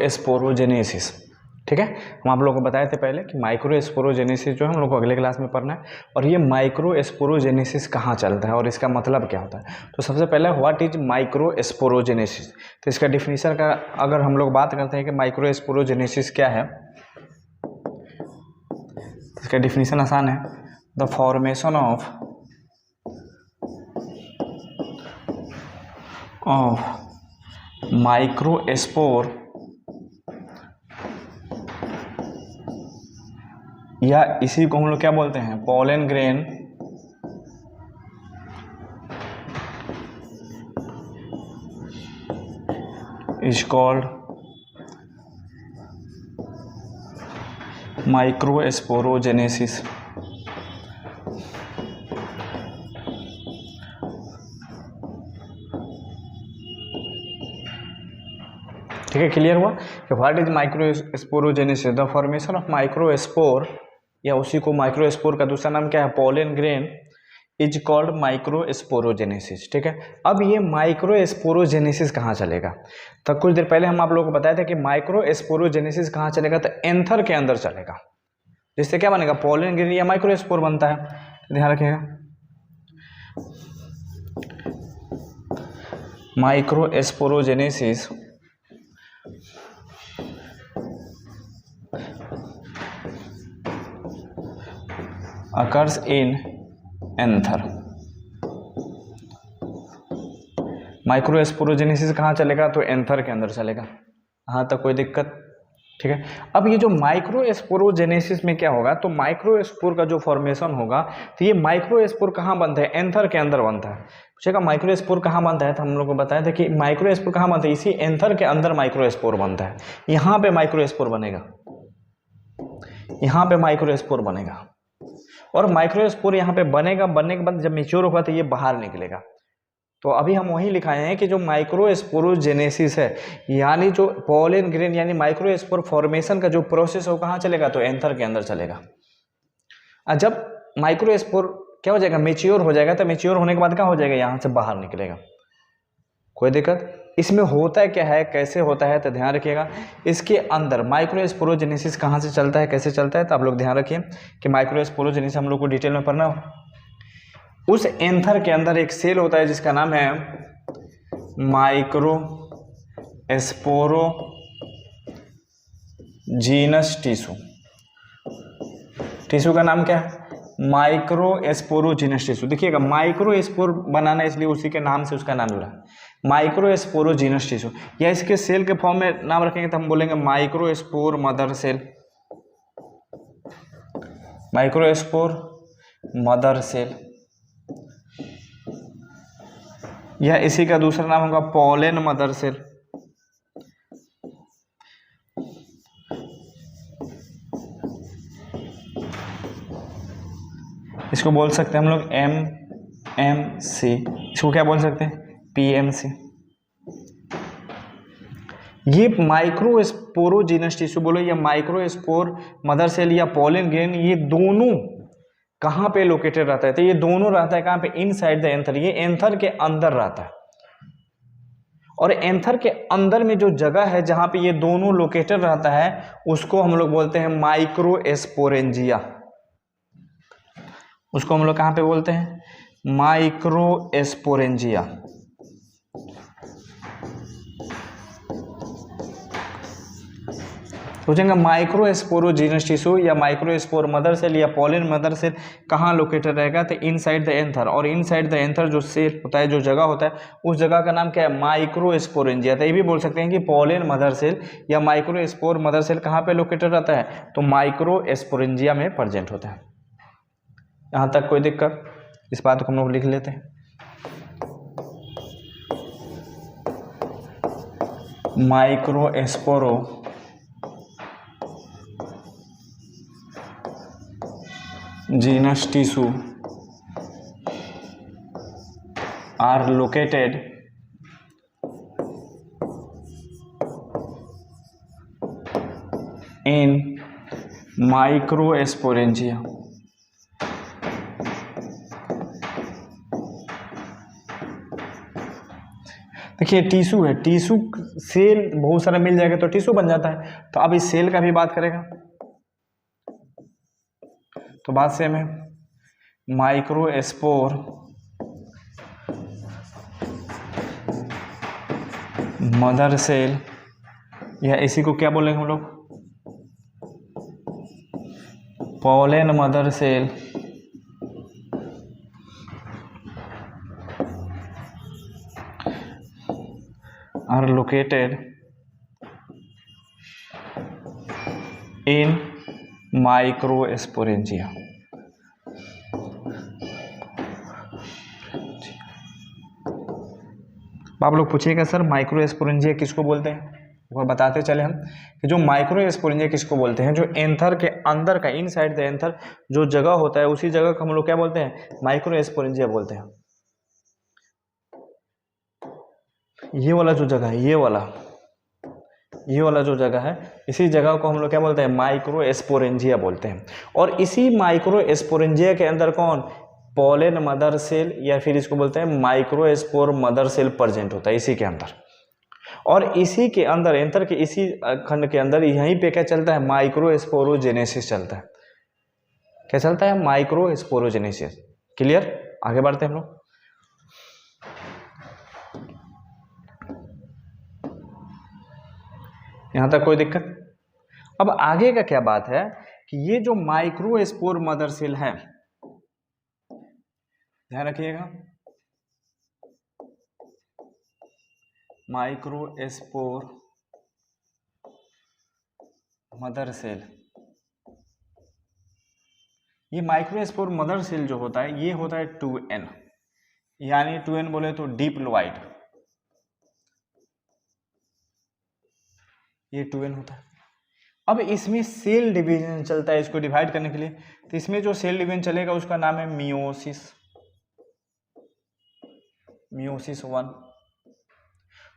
Sporogenesis. ठीक है, हम आप लोगों को बताए थे पहले कि माइक्रो स्पोरोजेनेसिस जो है हम लोग को अगले क्लास में पढ़ना है। और ये माइक्रो स्पोरोजेनेसिस कहाँ चलता है और इसका मतलब क्या होता है। तो सबसे पहले व्हाट इज माइक्रो स्पोरोजेनेसिस। तो इसका डिफिनीशन का अगर हम लोग बात करते हैं कि माइक्रो स्पोरोजेनेसिस क्या है, तो इसका डिफिनीशन आसान है, द फॉर्मेशन ऑफ माइक्रोस्पोर या इसी को हम लोग क्या बोलते हैं, pollen grain is called microsporogenesis. ठीक है, क्लियर हुआ कि what is microsporogenesis, the formation of microspore या उसी को माइक्रोस्पोर का दूसरा नाम क्या है, pollen grain is called microsporogenesis. ठीक है, अब ये माइक्रोस्पोरोजेनेसिस कहाँ चलेगा। तो कुछ देर पहले हम आप लोगों को बताया था कि माइक्रोस्पोरोजेनेसिस कहाँ चलेगा, तो एंथर के अंदर चलेगा, जिससे क्या बनेगा, पोलन ग्रेन या माइक्रोस्पोर बनता है। ध्यान रखिएगा, microsporogenesis occurs in anther. Microsporogenesis कहाँ चलेगा, तो एंथर के अंदर चलेगा। यहाँ तक कोई दिक्कत। ठीक है, अब ये जो माइक्रोस्पोरोजेनेसिस में क्या होगा, तो माइक्रोस्पोर का जो फॉर्मेशन होगा, तो ये माइक्रोस्पोर कहाँ बनता है, एंथर के अंदर बनता है। पूछेगा माइक्रोस्पोर कहाँ बनता है, तो हम लोग को बताया था कि माइक्रोस्पोर कहाँ बनता है, इसी एंथर के अंदर माइक्रोस्पोर बनता है। यहाँ पे माइक्रोस्पोर बनेगा, यहाँ पे माइक्रोस्पोर बनेगा, और माइक्रोस्पोर यहाँ पे बनेगा, बनने के बाद जब मैच्योर होगा तो ये बाहर निकलेगा। तो अभी हम वही लिखाए हैं कि जो माइक्रोस्पोरोजेनेसिस है, यानी जो पोलन ग्रेन यानी माइक्रोस्पोर फॉर्मेशन का जो प्रोसेस है वो कहाँ चलेगा, तो एंथर के अंदर चलेगा। जब माइक्रोस्पोर क्या हो जाएगा, मैच्योर हो जाएगा, तो मैच्योर होने के बाद क्या हो जाएगा, यहाँ से बाहर निकलेगा। कोई दिक्कत। इसमें होता क्या है, कैसे होता है, तो ध्यान रखिएगा। इसके अंदर माइक्रोस्पोरोजेनेसिस कहाँ से चलता है, कैसे चलता है, तो आप लोग ध्यान रखिए कि माइक्रोस्पोरोजेनेसिस हम लोग को डिटेल में पढ़ना हो। उस एंथर के अंदर एक सेल होता है जिसका नाम है माइक्रोस्पोरोजीनस टिश्यू। टिश्यू का नाम क्या है, माइक्रोस्पोरोजीनस टिश्यू। देखिएगा, माइक्रोस्पोर बनाना इसलिए उसी के नाम से उसका नाम जुड़ा, माइक्रोस्पोरोजीनस टिश्यू। या इसके सेल के फॉर्म में नाम रखेंगे तो हम बोलेंगे microspore mother cell, microspore mother cell. या इसी का दूसरा नाम होगा पोलन मदर सेल। इसको बोल सकते हैं हम लोग MMC। इसको क्या बोल सकते हैं, PMC। ये माइक्रोस्पोरोजीनस टिश्यू बोलो या माइक्रोस्पोर मदर सेल या पोलन ग्रेन, ये दोनों कहाँ पे लोकेटेड रहता है, तो ये दोनों रहता है कहाँ पे, इनसाइड द एंथर। ये एंथर के अंदर रहता है, और एंथर के अंदर में जो जगह है जहां पे ये दोनों लोकेटेड रहता है उसको हम लोग बोलते हैं माइक्रोस्पोरेंजिया। उसको हम लोग कहाँ पे बोलते हैं, माइक्रोस्पोरेंजिया। सोचेंगे माइक्रोस्पोरोजीनस टिश्यू या माइक्रोस्पोर मदर सेल या पोलन मदर सेल कहाँ लोकेटेड रहेगा, तो इनसाइड द एंथर। और इनसाइड द एंथर जो सेल होता है, जो जगह होता है, उस जगह का नाम क्या है, माइक्रोस्पोरेंजिया। तो ये भी बोल सकते हैं कि पोलन मदर सेल या माइक्रोस्पोर मदर सेल कहाँ पे लोकेटेड रहता है, तो माइक्रोस्पोरेंजिया में प्रेजेंट होता है। यहाँ तक कोई दिक्कत, इस बात को हम लोग लिख लेते हैं। Microsporogenous tissue are located in microsporangia। देखिए टिश्यू है, टिश्यू सेल बहुत सारा मिल जाएगा तो टिश्यू बन जाता है। तो अब इस सेल का भी बात करेगा तो बात सेम है, माइक्रोस्पोर मदर सेल, या इसी को क्या बोलेंगे हम लोग, pollen mother cell, are located in microsporangia. आप लोग पूछिएगा सर माइक्रोस्पोरेंजिया किसको बोलते हैं, एक बार बताते चले हम कि जो माइक्रोस्पोरेंजिया किसको बोलते हैं, जो एंथर के अंदर का इनसाइड द एंथर जो जगह होता है उसी जगह को हम लोग क्या बोलते हैं, माइक्रोस्पोरेंजिया बोलते हैं। ये वाला जो जगह है, ये वाला जो जगह है, इसी जगह को हम लोग क्या बोलते हैं, माइक्रोस्पोरेंजिया बोलते हैं। और इसी माइक्रोस्पोरेंजिया के अंदर कौन, पॉलन मदर सेल, या फिर इसको बोलते हैं माइक्रोस्पोर मदर सेल प्रेजेंट होता है इसी के अंदर। और इसी के अंदर एंथर के इसी खंड के अंदर यहीं पे क्या चलता है, माइक्रोस्पोरोजेनेसिस चलता है। क्या चलता है, माइक्रोस्पोरोजेनेसिस। क्लियर, आगे बढ़ते हैं हम लोग। यहां तक कोई दिक्कत? अब आगे का क्या बात है कि ये जो माइक्रोस्पोर मदर सेल है, ध्यान रखिएगा, माइक्रोस्पोर मदर सेल, ये माइक्रोस्पोर मदर सेल जो होता है ये होता है 2n, यानी 2n बोले तो डिप्लॉइड, ये 2n होता है। अब इसमें सेल डिवीजन चलता है इसको डिवाइड करने के लिए, तो इसमें जो सेल डिवीजन चलेगा उसका नाम है मियोसिस, मियोसिस 1।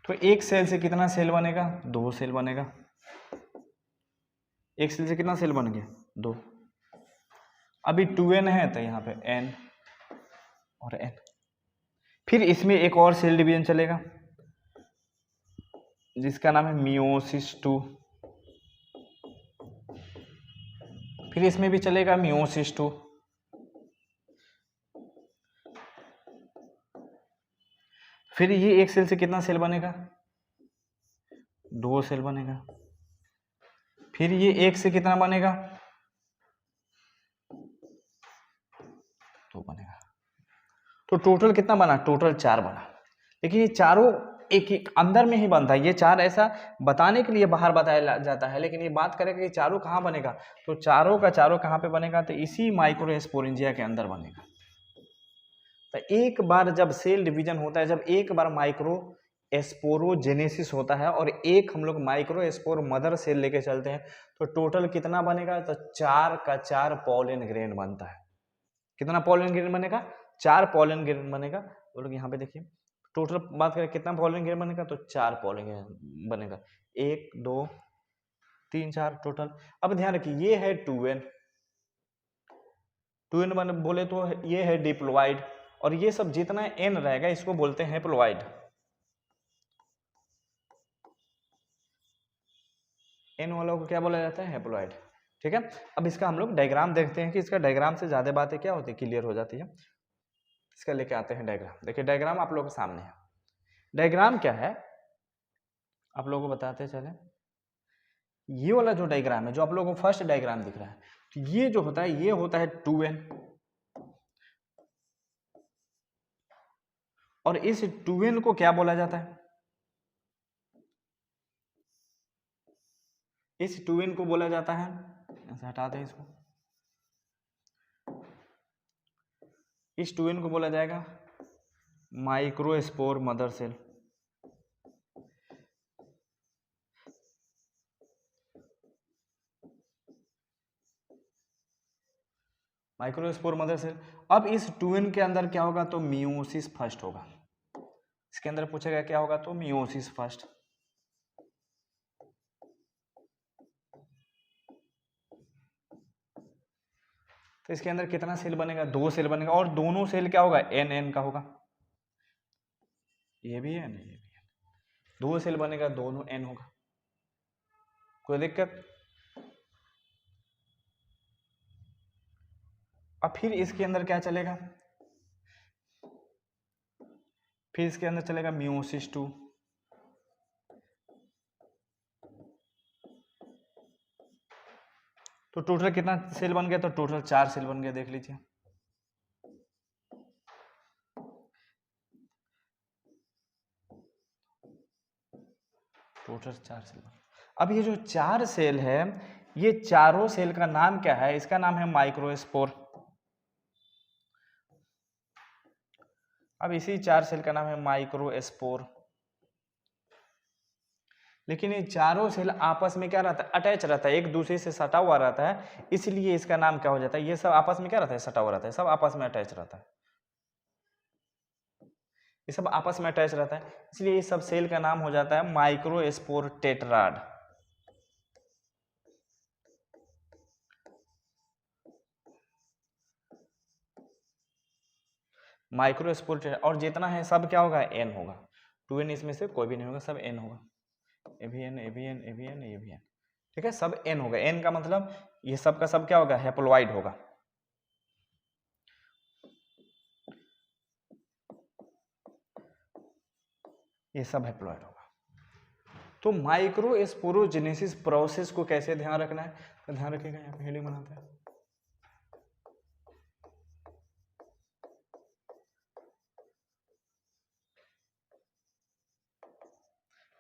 तो एक सेल से कितना सेल बनेगा, 2 सेल बनेगा। एक सेल से कितना सेल बन गया, 2। अभी 2n है तो यहाँ पे n और n। फिर इसमें एक और सेल डिवीजन चलेगा जिसका नाम है मियोसिस 2। फिर इसमें भी चलेगा मियोसिस 2। फिर ये एक सेल से कितना सेल बनेगा, 2 सेल बनेगा। फिर ये एक से कितना बनेगा, 2 बनेगा। तो टोटल कितना बना, टोटल 4 बना। लेकिन ये चारों एक एक अंदर में ही बनता है, ये 4 ऐसा बताने के लिए बाहर बताया जाता है, लेकिन ये बात करेगा कि चारों कहाँ बनेगा, तो चारों का चारों कहाँ पे बनेगा, तो इसी माइक्रोस्पोरेंजिया के अंदर बनेगा। तो एक बार जब सेल डिवीजन होता है, जब एक बार माइक्रोस्पोरोजेनेसिस होता है और एक हम लोग माइक्रोस्पोर मदर सेल लेके चलते हैं, तो टोटल कितना बनेगा, तो 4 का 4 पॉलन ग्रेन बनता है। कितना पॉलन ग्रेन बनेगा, 4 पॉलन ग्रेन बनेगा। वो लोग यहाँ पे देखिए टोटल बात करें कितना पॉलन ग्रेन बनेगा, तो 4 पॉलन ग्रेन बनेगा, 1 2 3 4 टोटल। अब ध्यान रखिए ये है 2n, 2n बोले तो ये है डिप्लॉइड, और ये सब जितना n रहेगा इसको बोलते हैं हैप्लॉइड। n वालों को क्या बोला जाता है, हैप्लॉइड। ठीक है, अब इसका हम लोग डायग्राम देखते हैं कि इसका डायग्राम से ज्यादा बातें क्या होती है, क्लियर हो जाती है। इसका लेके आते हैं डायग्राम। देखिए डायग्राम आप लोगों के सामने है। डायग्राम क्या है आप लोगों को बताते चले। ये वाला जो डायग्राम है, जो आप लोगों को फर्स्ट डायग्राम दिख रहा है, तो ये जो होता है ये होता है 2n, और इस 2n को क्या बोला जाता है, इस 2n को बोला जाता है, ऐसे हटाते हैं इसको, इस 2n को बोला जाएगा microspore mother cell. Microspore mother cell. अब इस 2n के अंदर क्या होगा, तो मियोसिस फर्स्ट होगा। इसके अंदर पूछेगा क्या होगा, तो मियोसिस फर्स्ट। तो इसके अंदर कितना सेल बनेगा, 2 सेल बनेगा, और दोनों सेल क्या होगा, n n का होगा। ये भी है, ये भी है। दो सेल बनेगा, दोनों n होगा, कोई दिक्कत। अब फिर इसके अंदर क्या चलेगा, फिर इसके अंदर चलेगा मियोसिस 2, तो टोटल कितना सेल बन गया, तो टोटल 4 सेल बन गया, देख लीजिए। Total 4 cell. अब ये जो 4 सेल है, ये चारों सेल का नाम क्या है, इसका नाम है माइक्रोस्पोर। अब इसी 4 सेल का नाम है माइक्रोस्पोर। लेकिन ये चारों सेल आपस में क्या रहता है, अटैच रहता है, एक दूसरे से सटा हुआ रहता है, इसलिए इसका नाम क्या हो जाता है, ये सब आपस में क्या रहता है, सटा हुआ रहता है, सब आपस में अटैच रहता है, ये सब आपस में अटैच रहता है, इसलिए इस सब सेल का नाम हो जाता है माइक्रोस्पोर टेट्राड। माइक्रोस्पोर टेट्राड, और जितना है सब क्या होगा, एन होगा, 2n इसमें से कोई भी नहीं होगा, सब एन होगा, एवीएन एवीएन एवीएन एवीएन, ठीक है, सब एन होगा। एन का मतलब ये सब का सब क्या होगा, हैप्लोइड होगा। ये सब हैप्लोइड होगा। तो माइक्रोस्पोरोजेनेसिस प्रोसेस को कैसे ध्यान रखना है, तो ध्यान रखिएगा, यहाँ पे हेडिंग बनाते हैं।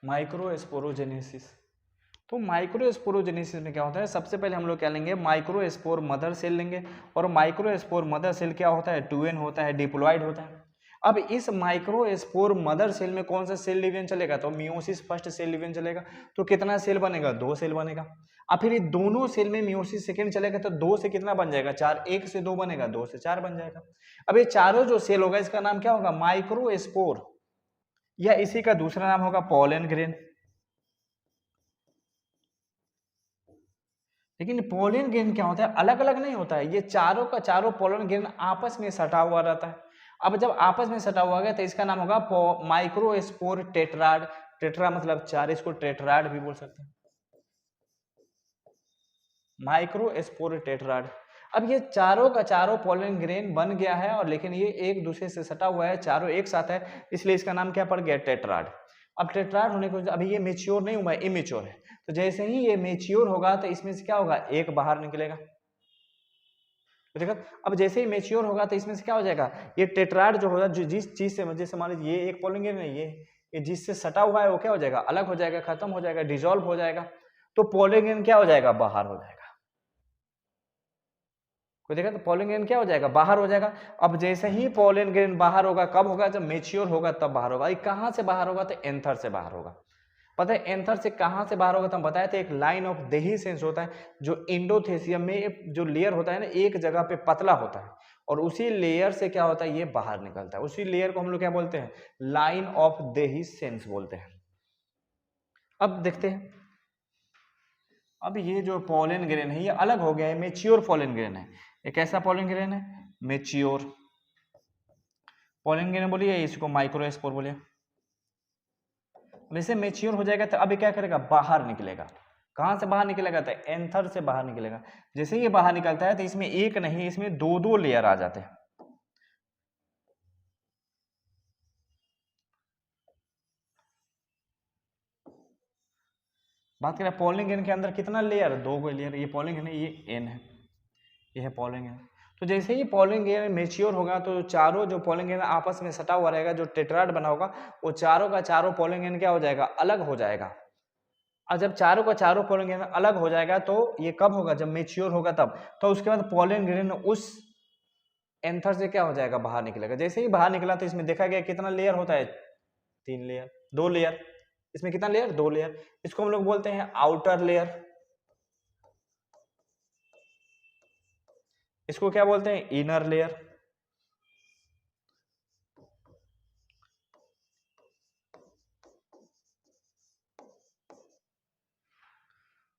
माइक्रोस्पोरोजेनेसिस, तो माइक्रोस्पोरोजेनेसिस में क्या होता है, सबसे पहले हम लोग क्या लेंगे, माइक्रोस्पोर मदर सेल लेंगे, और माइक्रोस्पोर मदर सेल क्या होता है, 2n होता है, डिप्लॉइड होता है। अब इस माइक्रोस्पोर मदर सेल में कौन सा सेल डिवीजन चलेगा, तो मियोसिस फर्स्ट सेल डिवीजन चलेगा, तो कितना सेल बनेगा, 2 सेल बनेगा। अब फिर ये दोनों सेल में मियोसिस सेकेंड चलेगा, तो 2 से कितना बन जाएगा, 4, 1 से 2 बनेगा, 2 से 4 बन जाएगा। अब ये चारों जो सेल होगा इसका नाम क्या होगा, माइक्रोस्पोर, या इसी का दूसरा नाम होगा पोलन ग्रेन। लेकिन पोलन ग्रेन क्या होता है, अलग अलग नहीं होता है, ये चारों का चारों पोलन ग्रेन आपस में सटा हुआ रहता है। अब जब आपस में सटा हुआ गया तो इसका नाम होगा माइक्रोस्पोर टेट्राड। टेट्रा मतलब 4, इसको टेट्राड भी बोल सकते हैं, माइक्रोस्पोर टेट्राड। अब ये चारों का चारों पोलन ग्रेन बन गया है, और लेकिन ये एक दूसरे से सटा हुआ है, चारों एक साथ है, इसलिए इसका नाम क्या पड़ गया, टेट्राड। अब टेट्राड होने को अभी ये मेच्योर नहीं हुआ है, इमेच्योर है, तो जैसे ही ये मेच्योर होगा तो इसमें से क्या होगा, एक बाहर निकलेगा, देखा। अब जैसे ही मेच्योर होगा तो इसमें से क्या हो जाएगा, ये टेट्राड जो होगा, जो जिस चीज से, जैसे मान लीजिए ये एक पोलन ग्रेन है, ये जिससे सटा हुआ है वो क्या हो जाएगा, अलग हो जाएगा, खत्म हो जाएगा, डिजोल्व हो जाएगा, तो पोलन ग्रेन क्या हो जाएगा, बाहर हो जाएगा। कोई देखा, तो पोलन ग्रेन क्या हो जाएगा, बाहर हो जाएगा। अब जैसे ही पोलन ग्रेन बाहर होगा, कब होगा, जब मेच्योर होगा तब बाहर होगा। कहां से बाहर होगा, तो एंथर से बाहर होगा। पता है एंथर से कहां से बाहर होगा, तो हम बताए थे एक लाइन ऑफ देहीसेंस होता है, जो इंडोथेसियम में जो लेयर होता है ना, एक जगह पे पतला होता है, और उसी लेयर से क्या होता है, ये बाहर निकलता है, उसी लेयर को हम लोग क्या बोलते हैं, लाइन ऑफ देहीसेंस बोलते हैं। अब देखते हैं, अब ये जो पोलन ग्रेन है ये अलग हो गया है, मेच्योर पोलन ग्रेन है। ये कैसा पोलन ग्रेन है, मेच्योर पोलन ग्रेन बोलिए, इसको माइक्रोस्पोर बोलिए। वैसे मेच्योर हो जाएगा तो अभी क्या करेगा, बाहर निकलेगा। कहां से बाहर निकलेगा, तो एंथर से बाहर निकलेगा। जैसे ये बाहर निकलता है तो इसमें एक नहीं, इसमें दो दो लेयर आ जाते हैं। बात करें पोलन ग्रेन के अंदर कितना लेयर, 2 लेयर, ये पोलन ग्रेन है, ये एन है, ये है पोलन ग्रेन। तो जैसे ही पोलन ग्रेन मेच्योर होगा तो चारों जो पोलन ग्रेन आपस में सटा हुआ रहेगा, जो टेट्राड बना होगा, वो चारों का चारों पोलन ग्रेन क्या हो जाएगा, अलग हो जाएगा। और जब चारों का चारों पोलन ग्रेन अलग हो जाएगा तो ये कब होगा, जब मेच्योर होगा तब। तो उसके बाद पोलन ग्रेन उस एंथर से क्या हो जाएगा, बाहर निकलेगा। जैसे ही बाहर निकला तो इसमें देखा गया कितना लेयर होता है, 3 लेयर, 2 लेयर। इसमें कितना लेयर, 2 लेयर। इसको हम लोग बोलते हैं आउटर लेयर, इसको क्या बोलते हैं, इनर लेयर।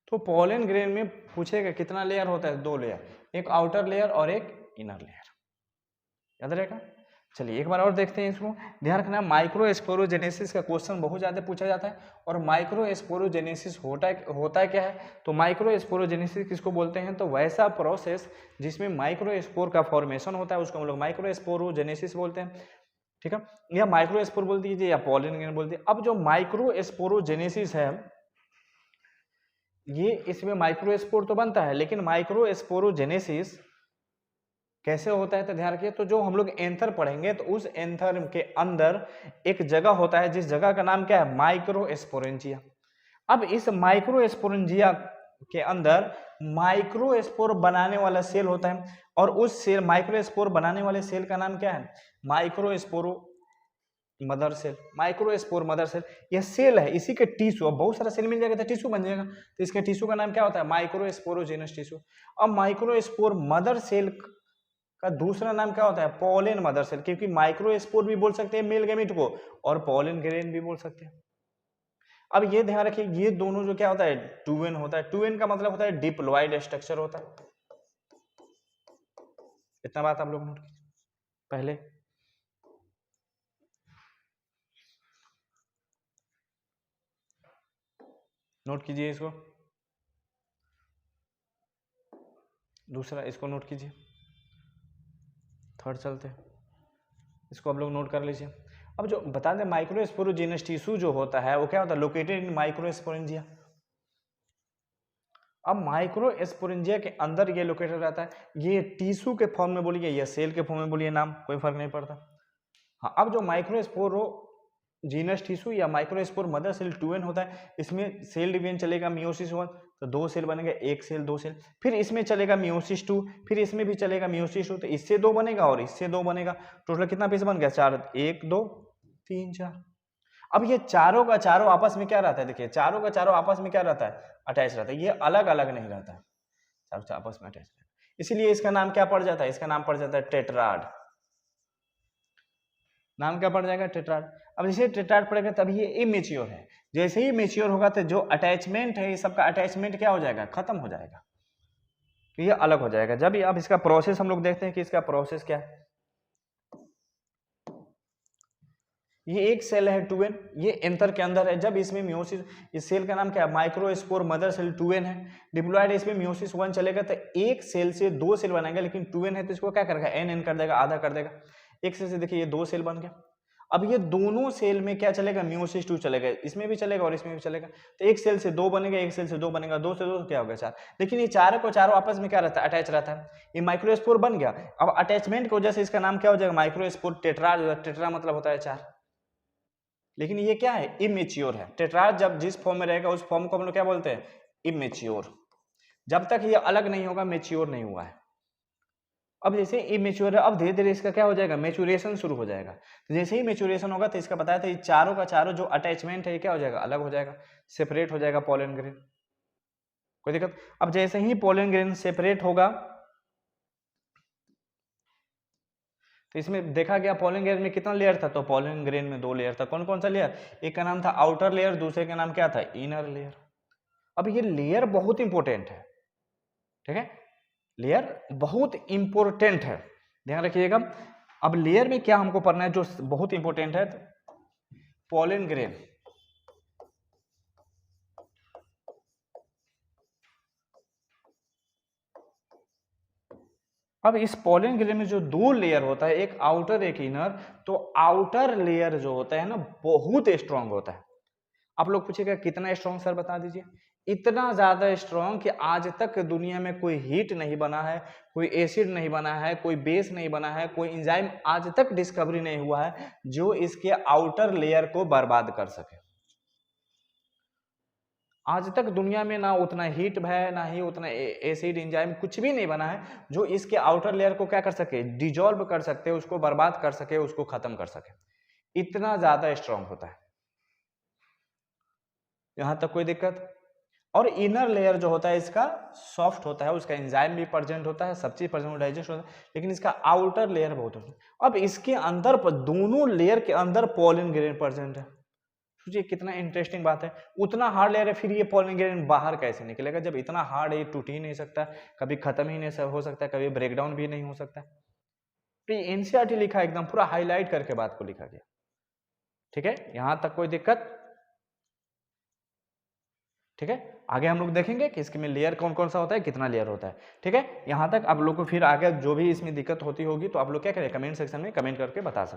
तो पोलन ग्रेन में पूछेगा कितना लेयर होता है, 2 लेयर, एक आउटर लेयर और एक इनर लेयर, याद रहेगा। चलिए एक बार और देखते हैं इसको। ध्यान रखना, माइक्रोस्पोरोजेनेसिस का क्वेश्चन बहुत ज़्यादा पूछा जाता है। और माइक्रोस्पोरोजेनेसिस होता क्या है? तो माइक्रोस्पोरोजेनेसिस किसको बोलते हैं? तो वैसा प्रोसेस जिसमें माइक्रोस्पोर का फॉर्मेशन होता है उसको हम लोग माइक्रोस्पोरोजेनेसिस बोलते हैं। ठीक है, या माइक्रोस्पोर बोल दीजिए या पॉलन ग्रेन बोल दीजिए। अब जो माइक्रोस्पोरोजेनेसिस है, ये इसमें माइक्रोस्पोर तो बनता है, लेकिन माइक्रोस्पोरोजेनेसिस कैसे होता है तो ध्यान रखिए। तो जो हम लोग एंथर पढ़ेंगे तो उस एंथर के अंदर एक जगह होता है जिस जगह का नाम क्या है? माइक्रोस्पोरेंजिया। अब इस माइक्रोस्पोरेंजिया के अंदर माइक्रोस्पोर बनाने वाला सेल होता है, और उस सेल माइक्रोस्पोर बनाने वाले सेल का नाम क्या है? Microspore mother cell. Microspore mother cell यह सेल है, इसी के टिश्यू। अब बहुत सारा सेल मिल जाएगा तो टिश्यू बन जाएगा, तो इसके टिश्यू का नाम क्या होता है? माइक्रोस्पोरोजेनस टिश्यू। अब माइक्रोस्पोर मदर सेल का दूसरा नाम क्या होता है? पॉलन मदर सेल, क्योंकि माइक्रोस्पोर भी बोल सकते हैं मेल गैमेट को और पॉलन ग्रेन भी बोल सकते हैं। अब ये ध्यान रखिए, ये दोनों जो क्या होता है? टू एन होता है। टू एन का मतलब होता है डिप्लॉयड स्ट्रक्चर होता है। इतना बात आप लोग नोट कीजिए पहले। नोट कीजिए इसको। दूसरा इसको नोट कीजिए। थर्ड चलते, इसको आप लोग नोट कर लीजिए। अब जो बता दें, माइक्रोस्पोरोजेनस टिश्यू जो होता है वो क्या होता है? Located in microsporangia. अब माइक्रोस्पोरेंजिया के अंदर ये लोकेटेड रहता है। ये टिश्यू के फॉर्म में बोलिए या सेल के फॉर्म में बोलिए, नाम कोई फर्क नहीं पड़ता। हाँ, अब जो माइक्रोस्पोरोजेनस टिश्यू या माइक्रोस्पोर मदर सेल 2n होता है, इसमें सेल डिवीजन चलेगा मियोसिस 1, तो 2 सेल बनेगा, 1 सेल 2 सेल। फिर इसमें चलेगा मियोसिस 2, फिर इसमें भी चलेगा मियोसिस 2, तो इससे 2 बनेगा और इससे 2 बनेगा। टोटल कितना पीस बन गया? 4। 1 2 3 4। अब ये चारों का चारों आपस में क्या रहता है? देखिए, चारों का चारों आपस में क्या रहता है? अटैच रहता है। ये अलग अलग नहीं रहता है, चारों आपस में अटैच रहता है। इसीलिए इसका नाम क्या पड़ जाता है? इसका नाम पड़ जाता है टेट्राड। नाम क्या पड़ जाएगा? टेट्राड। अब जैसे टेट्राड पड़ेगा तब ये इमेच्योर है। जैसे ही मेच्योर होगा तो जो अटैचमेंट है, ये सबका अटैचमेंट क्या हो जाएगा? खत्म हो जाएगा, तो ये अलग हो जाएगा। जब अब इसका प्रोसेस हम लोग देखते हैं कि इसका प्रोसेस क्या है। ये एक सेल है 2n, ये एंथर के अंदर है। जब इसमें मियोसिस, इस सेल का नाम क्या है? माइक्रोस्पोर मदर सेल 2n है। डिप्लॉयड इसमें मियोसिस 1 चलेगा तो एक सेल से 2 सेल बनाएगा, लेकिन 2n है तो इसको क्या करेगा? n कर देगा, आधा कर देगा। एक सेल से देखिए ये 2 सेल बन गया। अब ये दोनों सेल में क्या चलेगा? मियोसिस 2 चलेगा, इसमें भी चलेगा और इसमें भी चलेगा। तो एक सेल से 2 बनेगा, एक सेल से 2 बनेगा, 2 से 2 क्या हो गया? 4। लेकिन ये चारों को चारों आपस में क्या रहता है? अटैच रहता है। ये माइक्रोस्पोर बन गया। अब अटैचमेंट की वजह से इसका नाम क्या हो जाएगा? Microspore tetrad. टेट्रा मतलब होता है 4। लेकिन ये क्या है? इमेच्योर है। टेट्राड जब जिस फॉर्म में रहेगा उस फॉर्म को हम लोग क्या बोलते हैं? इमेच्योर। जब तक ये अलग नहीं होगा मेच्योर नहीं हुआ है। अब जैसे इमेच्योर है, अब धीरे धीरे इसका क्या हो जाएगा? मेचुरेशन शुरू हो जाएगा। तो जैसे ही मेचुरेशन होगा तो इसका बताया था ये चारों का चारों जो अटैचमेंट है ये क्या हो जाएगा? अलग हो जाएगा, सेपरेट हो जाएगा पॉलन ग्रेन। कोई दिक्कत? अब जैसे ही पॉलन ग्रेन सेपरेट होगा तो इसमें देखा गया पॉलन ग्रेन में कितना लेयर था? तो पॉलन ग्रेन में 2 लेयर था। कौन कौन सा लेयर? एक का नाम था आउटर लेयर, दूसरे का नाम क्या था? Inner layer. अब ये लेयर बहुत इंपॉर्टेंट है, ठीक है? लेयर बहुत इंपॉर्टेंट है, ध्यान रखिएगा। अब लेयर में क्या हमको पढ़ना है जो बहुत इंपॉर्टेंट है? Pollen grain. अब इस पॉलन ग्रेन में जो 2 लेयर होता है, एक आउटर एक इनर, तो आउटर लेयर जो होता है ना बहुत स्ट्रांग होता है। आप लोग पूछेगा कितना स्ट्रांग सर बता दीजिए। इतना ज्यादा स्ट्रांग कि आज तक दुनिया में कोई हीट नहीं बना है, कोई एसिड नहीं बना है, कोई बेस नहीं बना है, कोई एंजाइम आज तक डिस्कवरी नहीं हुआ है जो इसके आउटर लेयर को बर्बाद कर सके। आज तक दुनिया में ना उतना हीट है, ना ही उतना एसिड एंजाइम कुछ भी नहीं बना है जो इसके आउटर लेयर को क्या कर सके? डिजोल्व कर सकते, उसको बर्बाद कर सके, उसको खत्म कर सके। इतना ज्यादा स्ट्रांग होता है। यहां तक कोई दिक्कत? और इनर लेयर जो होता है इसका सॉफ्ट होता है, उसका एंजाइम भी प्रेजेंट होता है, सब चीज प्रेजेंट डाइजेस्ट होता है, लेकिन इसका आउटर लेयर बहुत होता है। अब इसके अंदर दोनों लेयर के अंदर पॉलन ग्रेन प्रेजेंट है। सोचिए कितना इंटरेस्टिंग बात है। उतना हार्ड लेयर है, फिर ये पॉलन ग्रेन बाहर कैसे निकलेगा? जब इतना हार्ड है, ये टूट ही नहीं सकता, कभी खत्म ही नहीं हो सकता, कभी ब्रेकडाउन भी नहीं हो सकता। तो ये एनसीईआरटी लिखा है, एकदम पूरा हाईलाइट करके बात को लिखा गया। ठीक है, यहां तक कोई दिक्कत? ठीक है, आगे हम लोग देखेंगे कि इसके में लेयर कौन कौन सा होता है, कितना लेयर होता है। ठीक है, यहां तक आप लोग को फिर आगे जो भी इसमें दिक्कत होती होगी तो आप लोग क्या करें, कमेंट सेक्शन में कमेंट करके बता सकते हैं।